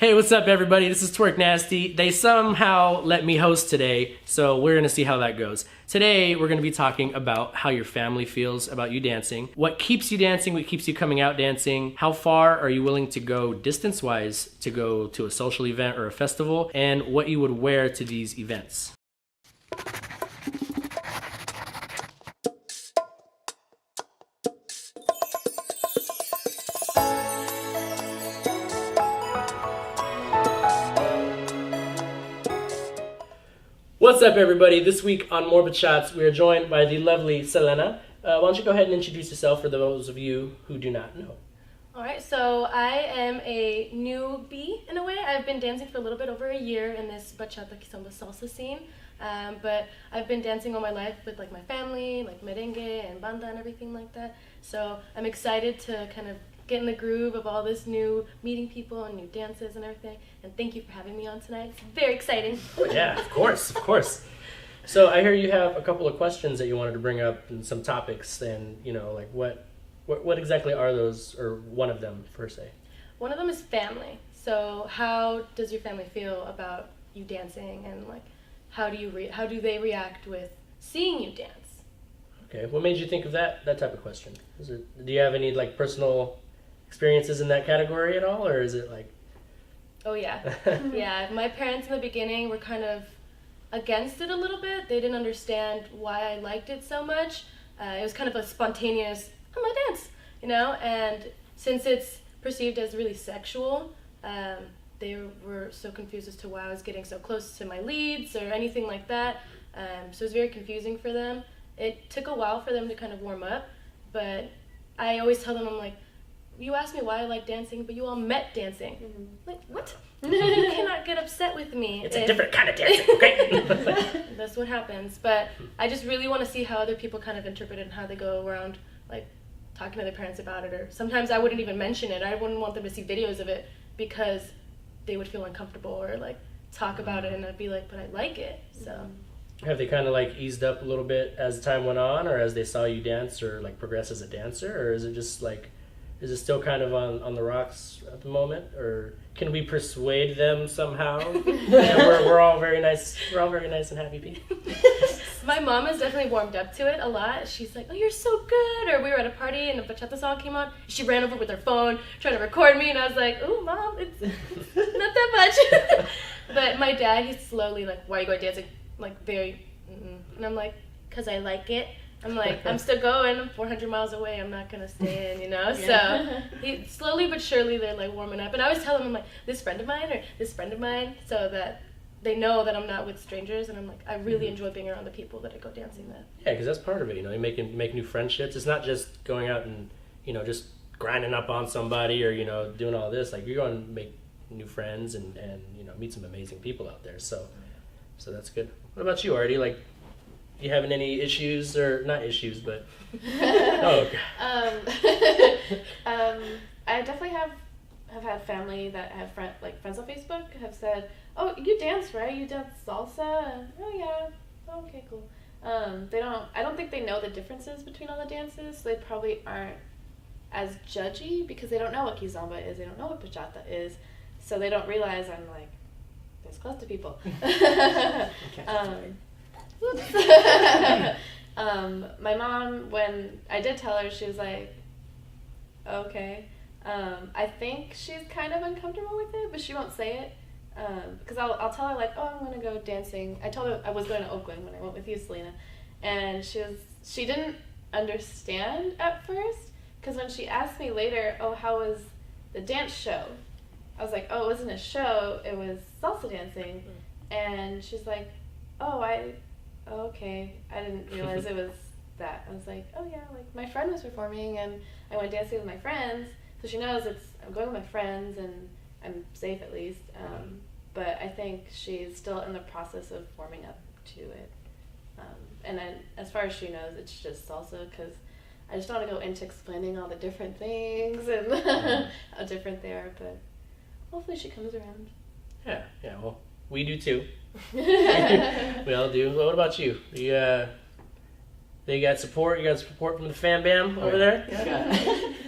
Hey, what's up, everybody? This is Twerk Nasty. They somehow let me host today, so we're gonna see how that goes. Today, we're gonna be talking about how your family feels about you dancing, what keeps you dancing, what keeps you coming out dancing, how far are you willing to go distance-wise to go to a social event or a festival, and what you would wear to these events. What's up, everybody? This week on Morbid Shots, we are joined by the lovely Selena. Why don't you go ahead and introduce yourself for those of you who do not know? All right, so I am a newbie in a way. I've been dancing for a little bit over a year in this bachata kizomba salsa scene, but I've been dancing all my life with like my family, like merengue and banda and everything like that. So I'm excited to kind of get in the groove of all this new meeting people and new dances and everything. And thank you for having me on tonight. It's very exciting. Oh, yeah, of course. So I hear you have a couple of questions that you wanted to bring up and some topics, and like what exactly are those, or one of them per se? One of them is family. So how does your family feel about you dancing, and like how do they react with seeing you dance? Okay, what made you think of that type of question? Do you have any like personal experiences in that category at all, or is it like? Oh yeah, yeah. My parents in the beginning were kind of against it a little bit. They didn't understand why I liked it so much. It was kind of a spontaneous, I'm gonna dance, and since it's perceived as really sexual, they were so confused as to why I was getting so close to my leads or anything like that. So it was very confusing for them. It took a while for them to kind of warm up, but I always tell them, I'm like, you asked me why I like dancing, but you all met dancing. Mm-hmm. Like, what? You cannot get upset with me. It's a different kind of dancing, okay? That's what happens. But I just really want to see how other people kind of interpret it and how they go around, like, talking to their parents about it. Or sometimes I wouldn't even mention it. I wouldn't want them to see videos of it because they would feel uncomfortable or, like, talk about it. And I'd be like, but I like it, so. Have they kind of, like, eased up a little bit as time went on, or as they saw you dance or, like, progress as a dancer? Or is it just, like, is it still kind of on the rocks at the moment, or can we persuade them somehow? we're all very nice. We're all very nice and happy people. My mom has definitely warmed up to it a lot. She's like, "Oh, you're so good." Or we were at a party and a bachata song came on. She ran over with her phone trying to record me, and I was like, "Oh, Mom, it's not that much." But my dad, he's slowly like, "Why are you going dancing?" Like very, and I'm like, "Cause I like it." I'm like, I'm still going. I'm 400 miles away. I'm not gonna stay in, Yeah. So slowly but surely they're like warming up. And I always tell them, I'm like, this friend of mine or this friend of mine, so that they know that I'm not with strangers. And I'm like, I really enjoy being around the people that I go dancing with. Yeah, because that's part of it. You make new friendships. It's not just going out and just grinding up on somebody or doing all this. Like, you're going to make new friends and meet some amazing people out there. So that's good. What about you, Arti? Like, you having any issues, or not issues, but I definitely have had family that have friends on Facebook have said, "Oh, you dance, right? You dance salsa?" And, "Oh yeah, oh, okay, cool." I don't think they know the differences between all the dances, so they probably aren't as judgy because they don't know what kizomba is, they don't know what bachata is, so they don't realize I'm like this close to people. My mom, when I did tell her, she was like, okay. I think she's kind of uncomfortable with it, but she won't say it. Because I'll tell her, like, oh, I'm going to go dancing. I told her I was going to Oakland when I went with you, Selena. And she didn't understand at first, because when she asked me later, oh, how was the dance show? I was like, oh, it wasn't a show, it was salsa dancing. And she's like, oh, okay, I didn't realize it was that. I was like, oh yeah, like my friend was performing and I went dancing with my friends, so she knows I'm going with my friends and I'm safe at least. But I think she's still in the process of warming up to it. And then as far as she knows, it's just salsa, because I just don't want to go into explaining all the different things and how different they are, but hopefully she comes around. Yeah, well, we do too. We all do. Well, what about you? They got support? You got support from the fam bam over there? Yeah.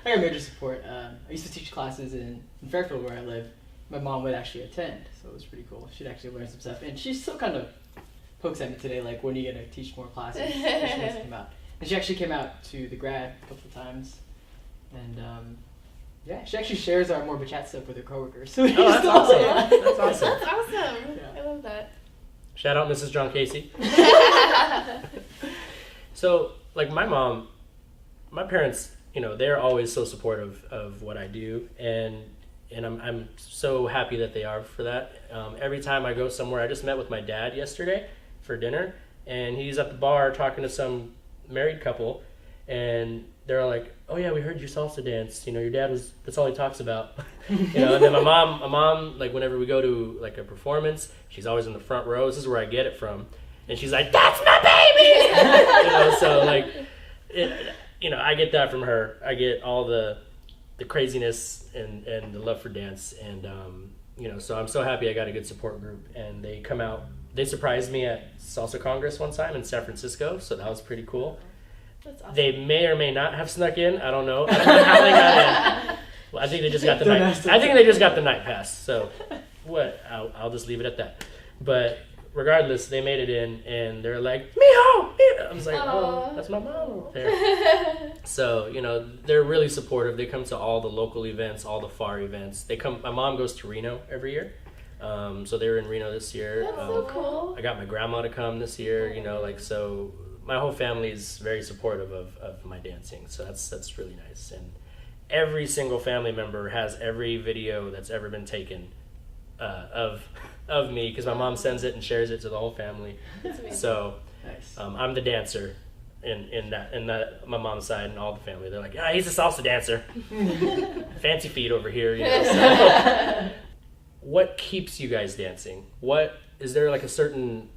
I got major support. I used to teach classes in Fairfield where I live, my mom would actually attend, so it was pretty cool. She'd actually learn some stuff, and she still kind of pokes at me today, like, when are you gonna teach more classes? And she wants to come out, and she actually came out to the grad a couple of times, and yeah, she actually shares our Morbid Chat stuff with her coworkers. So Oh, that's awesome. That's awesome. That's awesome. Yeah. I love that. Shout out Mrs. JonCasey. So, like my parents, you know, they're always so supportive of what I do, and I'm so happy that they are for that. Every time I go somewhere, I just met with my dad yesterday for dinner, and he's at the bar talking to some married couple, and they're like, "Oh yeah, we heard you salsa dance. You know, your dad that's all he talks about." You know, and then my mom, like whenever we go to like a performance, she's always in the front row. This is where I get it from, and she's like, "That's my baby." You know, so like, you know, I get that from her. I get all the craziness and the love for dance, and you know, so I'm so happy I got a good support group, and they come out. They surprised me at Salsa Congress one time in San Francisco, so that was pretty cool. That's awesome. They may or may not have snuck in. I don't know. I don't know how they got in. Well, I think they just got the night. I think they just got the night pass. So, what? I'll just leave it at that. But regardless, they made it in, and they're like, "Mijo!" I was like, "Oh, that's my mom there." So you know, they're really supportive. They come to all the local events, all the far events. They come. My mom goes to Reno every year. So they were in Reno this year. That's so cool. I got my grandma to come this year. You know, like so. My whole family is very supportive of my dancing, so that's really nice. And every single family member has every video that's ever been taken of me, because my mom sends it and shares it to the whole family. That's amazing. So Nice. I'm the dancer in that my mom's side, and all the family. They're like, "Ah, he's a salsa dancer." Fancy feet over here, you know. So. What keeps you guys dancing? What is there like a certain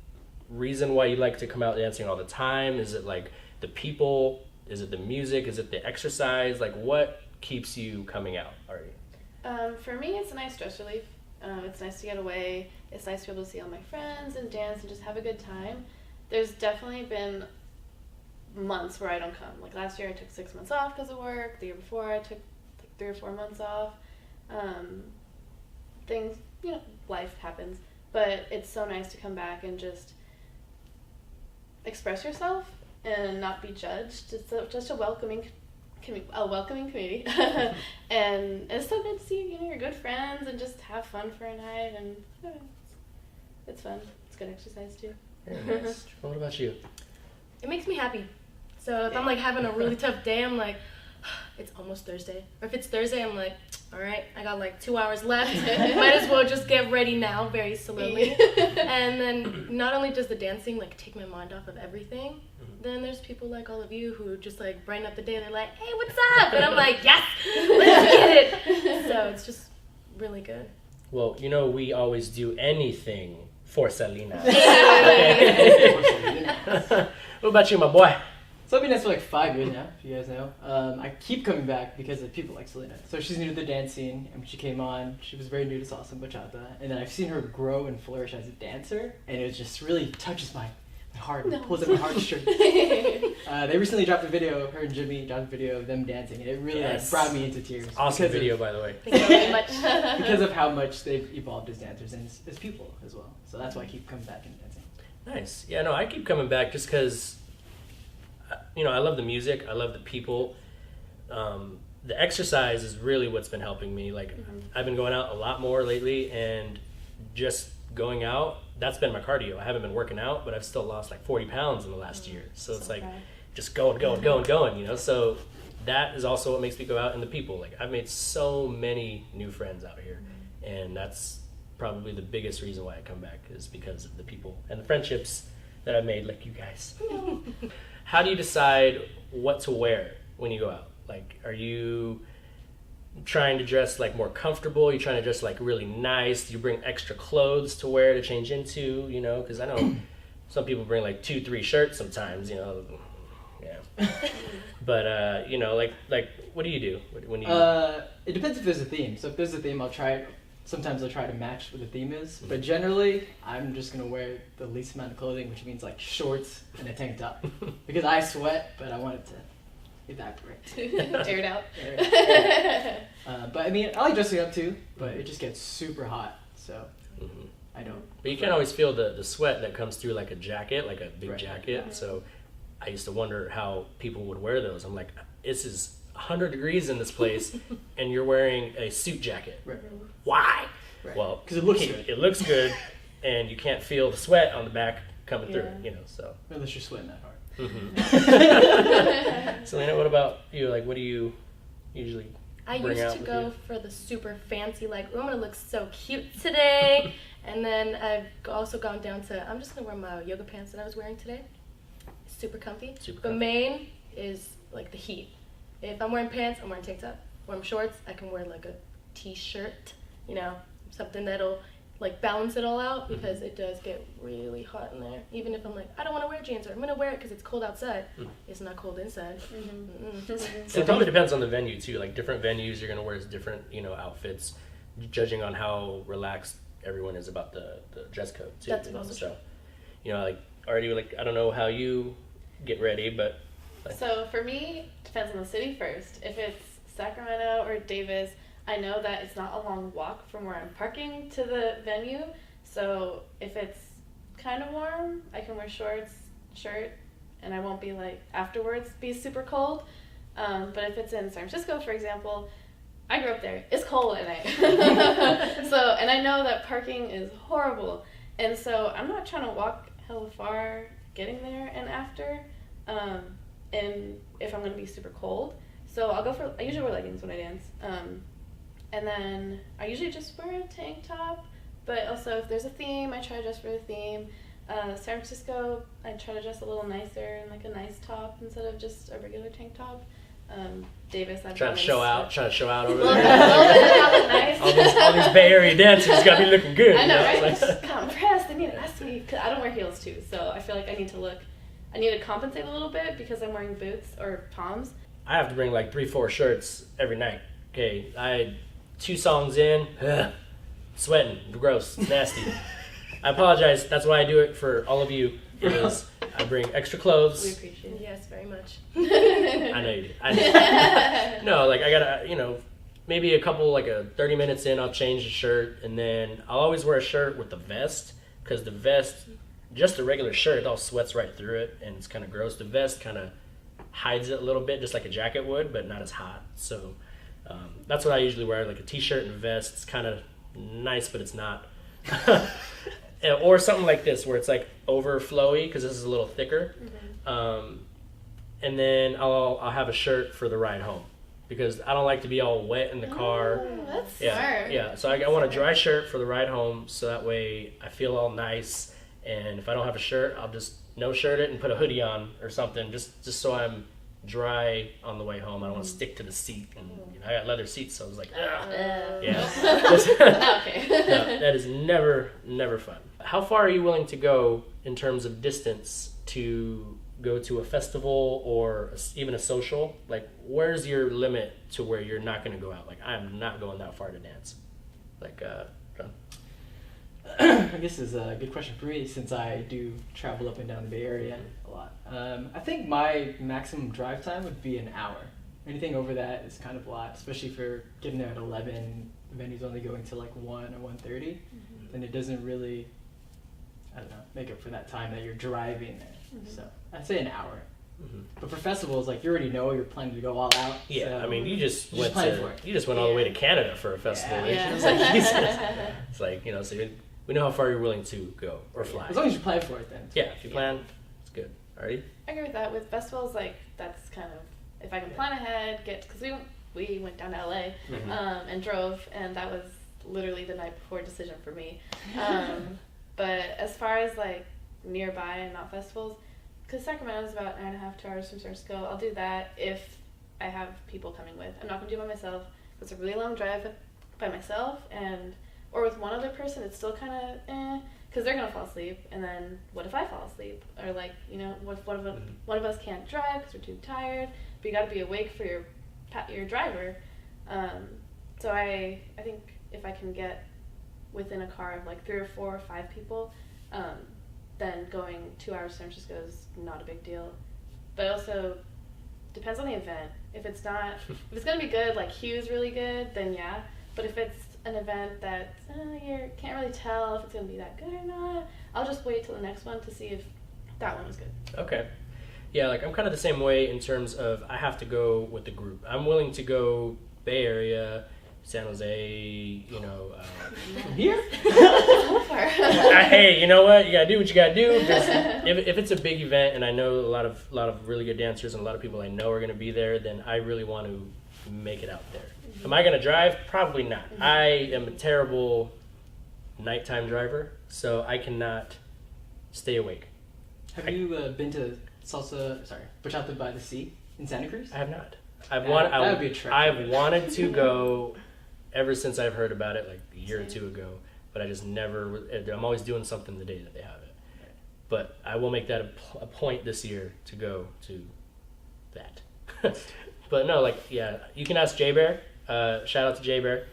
reason why you like to come out dancing all the time? Is it like the people? Is it the music? Is it the exercise? Like, what keeps you coming out, Arti? For me, it's a nice stress relief. It's nice to get away. It's nice to be able to see all my friends and dance and just have a good time. There's definitely been months where I don't come. Like last year I took 6 months off because of work. The year before I took like 3 or 4 months off. Things, you know, life happens. But it's so nice to come back and just express yourself and not be judged. It's just a welcoming community. And it's so good to see, you know, your good friends and just have fun for a night, and it's fun. It's good exercise too. Very nice. What about you? It makes me happy. So if I'm like having a really tough day, I'm like, it's almost Thursday. Or if it's Thursday, I'm like, all right, I got like 2 hours left. Might as well just get ready now, very slowly. And then not only does the dancing like take my mind off of everything, then there's people like all of you who just like brighten up the day. They're like, hey, what's up? And I'm like, yes, let's get it. So it's just really good. Well, you know, we always do anything for Selena. What about you, my boy? So I've been dancing for like 5 years now, if you guys know. I keep coming back because of people like Selena. So she's new to the dance scene, and when she came on, she was very new to salsa and bachata. And then I've seen her grow and flourish as a dancer, and it just really touches my heart, and pulls at my heartstrings. They recently dropped a video, her and Jimmy dropped a video of them dancing, and it really like, brought me into tears. Awesome video, by the way. Thank you very much. Because of how much they've evolved as dancers and as people as well. So that's why I keep coming back and dancing. Nice. Yeah, no, I keep coming back just because, you know, I love the music. I love the people. The exercise is really what's been helping me. Like, I've been going out a lot more lately, and just going out, that's been my cardio. I haven't been working out, but I've still lost like 40 pounds in the last year. So it's like just going, you know? So that is also what makes me go out, and the people. Like, I've made so many new friends out here, and that's probably the biggest reason why I come back, is because of the people and the friendships that I've made, like you guys. How do you decide what to wear when you go out? Like, are you trying to dress like more comfortable? Are you trying to dress like really nice? Do you bring extra clothes to wear to change into, you know? Because I know some people bring like 2-3 shirts sometimes, you know. Yeah. But, you know, like what do you do when you... It depends if there's a theme. So if there's a theme, sometimes I'll try to match what the theme is. But generally, I'm just going to wear the least amount of clothing, which means like shorts and a tank top. Because I sweat, but I want it to evaporate. Aired out. But I mean, I like dressing up too, but it just gets super hot, so I don't. But you can always feel the sweat that comes through like a jacket, like a big Right. jacket. So I used to wonder how people would wear those. I'm like, this is 100 degrees in this place, and you're wearing a suit jacket. Right. Why? Right. Well, 'Cause it looks hey, good. It looks good, and you can't feel the sweat on the back coming through. Yeah. You know, so. Unless you're sweating that hard. Selena, what about you? Like, what do you usually I bring used out to with go you? for the super fancy, like, oh, I'm gonna look so cute today. And then I've also gone down to, I'm just gonna wear my yoga pants that I was wearing today. Super comfy. Super The comfy. main is like the heat. If I'm wearing pants, I'm wearing tank top. Or I'm shorts, I can wear like a t-shirt, you know, something that'll like balance it all out, because it does get really hot in there. Even if I'm like, I don't want to wear jeans, or I'm gonna wear it because it's cold outside. It's not cold inside. So it probably depends on the venue too. Like different venues, you're gonna wear different, outfits, judging on how relaxed everyone is about the dress code too. That's you know? also So, like Arti, like I don't know how you get ready, but So for me, depends on the city first. If it's Sacramento or Davis, I know that it's not a long walk from where I'm parking to the venue. So if it's kind of warm, I can wear shorts, shirt, and I won't be like afterwards be super cold. But if it's in San Francisco, for example, I grew up there. It's cold at night. And I know that parking is horrible. And so I'm not trying to walk hella far getting there and after. And if I'm going to be super cold. So I usually wear leggings when I dance. And then I usually just wear a tank top. But also if there's a theme, I try to dress for the theme. San Francisco, I try to dress a little nicer in like a nice top instead of just a regular tank top. Davis, I've trying to show out over Well, there. nice. all these Bay Area dancers gotta be looking good. I know, you right? It's like- Kind of pressed. They need to ask me. 'Cause I don't wear heels too, so I feel like I need to compensate a little bit because I'm wearing boots or Toms. I have to bring like 3-4 shirts every night. Okay, 2 songs in, sweating, gross, nasty. I apologize. That's why I do it for all of you. Is I bring extra We clothes. appreciate it. Yes, very much. I know you do. I know. No, like I gotta, maybe a couple, like 30 minutes in, I'll change the shirt, and then I'll always wear a shirt with the vest, because the vest, just a regular shirt, it all sweats right through it, and it's kind of gross. The vest kind of hides it a little bit, just like a jacket would, but not as hot. So that's what I usually wear, like a t-shirt and a vest. It's kind of nice, but it's not. Or something like this, where it's like over flowy, because this is a little thicker. And then I'll have a shirt for the ride home, because I don't like to be all wet in the car. Oh, that's Yeah, smart. yeah. So I want a dry shirt for the ride home, so that way I feel all nice. And if I don't have a shirt, I'll just no shirt it and put a hoodie on or something, just so I'm dry on the way home. I don't want to stick to the seat, and I got leather seats, so I was like, ugh. Yeah. Okay. No, that is never fun. How far are you willing to go in terms of distance to go to a festival or even a social? Like, where's your limit to where you're not going to go out? Like, I'm not going that far to dance. Like, John? I guess is a good question for me, since I do travel up and down the Bay Area a lot. I think my maximum drive time would be an hour. Anything over that is kind of a lot, especially for getting there at 11. The venue's only going to like 1 or 1:30. Then it doesn't really, I don't know, make up for that time that you're driving there. So I'd say an hour. But for festivals, like, you already know you're planning to go all out. Yeah, so I mean, you just you just plan for it. went all the way to Canada for a festival. Yeah. It's like, Jesus. It's like, so we know how far you're willing to go or fly. As long as you plan for it, then. Yeah, if you plan, it's good. Alrighty? I agree with that. With festivals, like, that's kind of, if I can plan ahead, because we went down to LA and drove, and that was literally the night before decision for me. But as far as like nearby and not festivals, because Sacramento is about 1.5 to 2 hours from San Francisco, I'll do that if I have people coming with. I'm not going to do it by myself. It's a really long drive by myself, or with one other person, it's still kind of because they're going to fall asleep, and then what if I fall asleep? Or like, what if one of us can't drive because we're too tired, but you got to be awake for your driver. So I think if I can get within a car of like 3 or 4 or 5 people, then going 2 hours to San Francisco is not a big deal. But also, depends on the event. If it's gonna be good, like Hugh's really good, then yeah. But if it's an event that you can't really tell if it's gonna be that good or not, I'll just wait till the next one to see if that one was good. Okay. Yeah, like I'm kind of the same way in terms of I have to go with the group. I'm willing to go Bay Area, San Jose, you know. Here? So far. Hey, you know what? You gotta do what you gotta do. Just, if it's a big event and I know a lot of really good dancers and a lot of people I know are gonna be there, then I really want to make it out there. Am I gonna drive? Probably not. I am a terrible nighttime driver, so I cannot stay awake. Have you been to Bachata by the Sea in Santa Cruz? I have not. That would be a trek. I've wanted to go ever since I've heard about it, like a year or two ago, but I just never. I'm always doing something the day that they have it. But I will make that a point this year to go to that. But no, like, yeah, you can ask Jay Bear. Shout out to Jay Bear.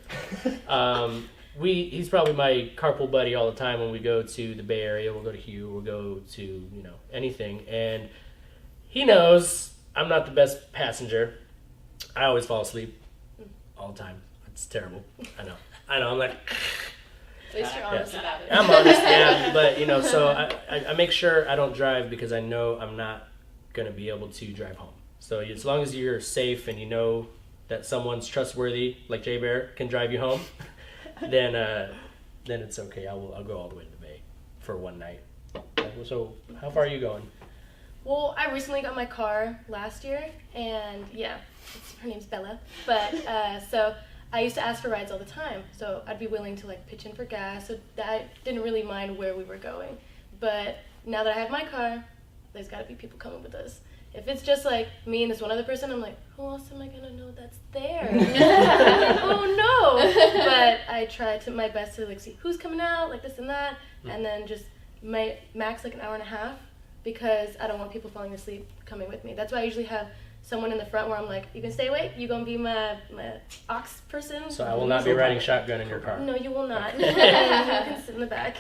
He's probably my carpool buddy all the time when we go to the Bay Area. We'll go to Hugh. We'll go to, you know, anything. And he knows I'm not the best passenger. I always fall asleep all the time. It's terrible. I know. I'm like... At least you're honest about it. I'm honest, yeah. But, you know, so I make sure I don't drive because I know I'm not going to be able to drive home. So as long as you're safe and you know that someone's trustworthy, like Jay Bear, can drive you home, then it's okay. I'll go all the way to the Bay for one night. So how far are you going? Well, I recently got my car last year, and yeah, her name's Bella. But so I used to ask for rides all the time, so I'd be willing to like pitch in for gas. So I didn't really mind where we were going. But now that I have my car, there's got to be people coming with us. If it's just like me and this one other person, I'm like, who else am I gonna know that's there? Like, oh no! But I try to my best to like see who's coming out, like this and that, and then just max like an hour and a half because I don't want people falling asleep coming with me. That's why I usually have someone in the front where I'm like, you can stay awake, you gonna be my aux person. So I will not be riding shotgun in your car. No, you will not. You can sit in the back.